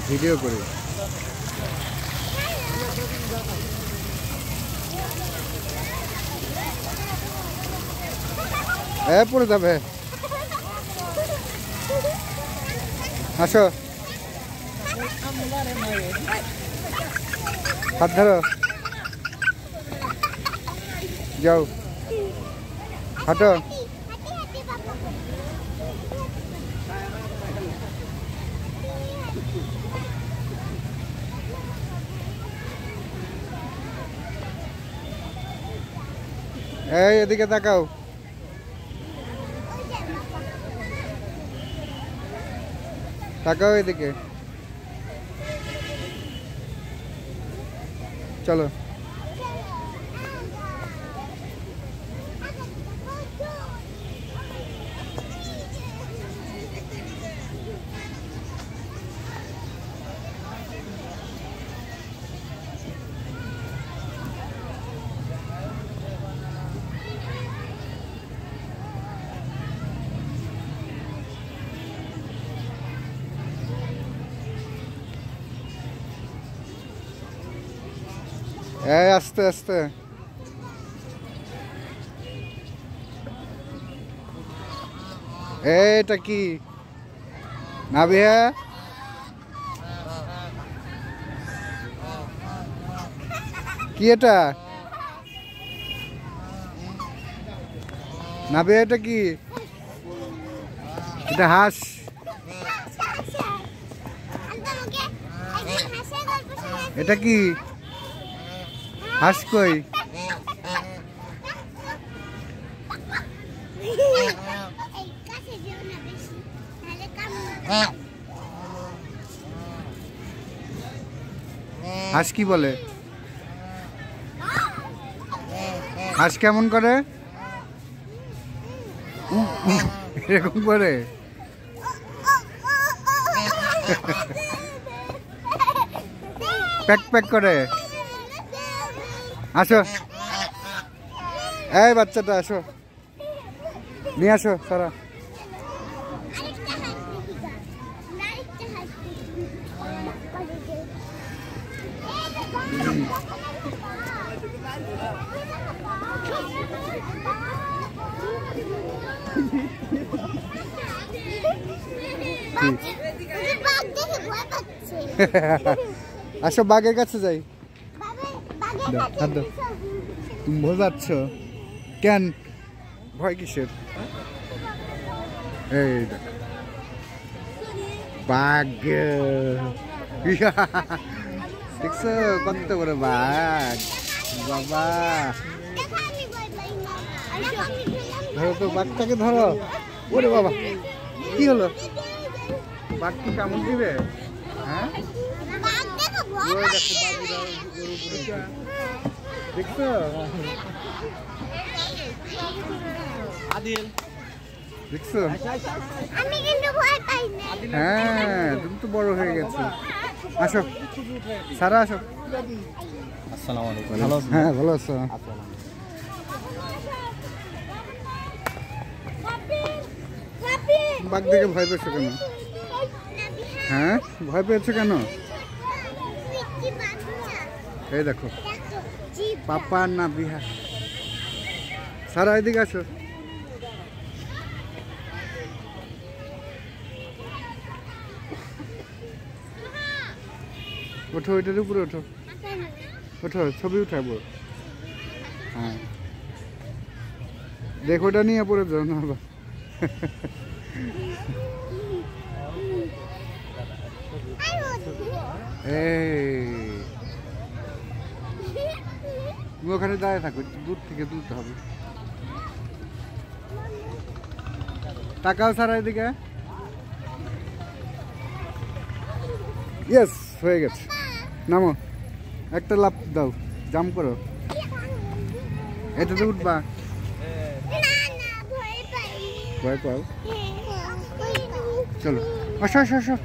Video করি। পড়ে যাবে। আসো, হাত ধরো, যাও, হাঁটো। এই এদিকে তাকাও। তাকাও এদিকে। চলো। এই আস্তে আস্তে। এটা কি নাবিয়া? কি এটা নাবিয়া? এটা কি? এটা হাঁস। এটা কি হাঁস? কই হাঁস কি বলে? হাঁস কেমন করে? এরকম করে? প্যাক প্যাক করে। আসো, এই বাচ্চাটা আসো, নিয়ে আসো সারা। আসো বাঘের কাছে যাই। তুমি ভয় পাচ্ছ কেন? ভয় কিসের? এই বাঘ দেখছো কত বড় বাঘ বাবা। ধরো তো বাঘটাকে, ধরো। ওরে বাবা, কি হলো? বাঘ কি কামড় দিবে? হ্যাঁ, দেখছো? দেখছো? হ্যাঁ, তুমি তো বড় হয়ে গেছো। আসো সারা, আসো। আসসালামু আলাইকুম। হ্যাঁ, ভালো আছো? বাঘ দেখে ভয় পেয়েছো কেন? হ্যাঁ, ভয় পেয়েছো কেন? এই দেখো পাপা না বিহা। সারা এদিকে আসো। ওঠো, ওইটার উপরে ওঠো, ওঠো, ছবি উঠাবো। হ্যাঁ, দেখো, ওটা নিয়ে পড়ে যাও না। তুমি ওখানে দাঁড়িয়ে থাকো, দূর থেকে তুলতে হবে। তাকাও সারা এদিকে। ইয়েস, হয়ে গেছে। নামো, একটা লাফ দাও, জাম্প করো। এটাতে উঠবা? ভয় পাও? চলো, আসো আসো আসো।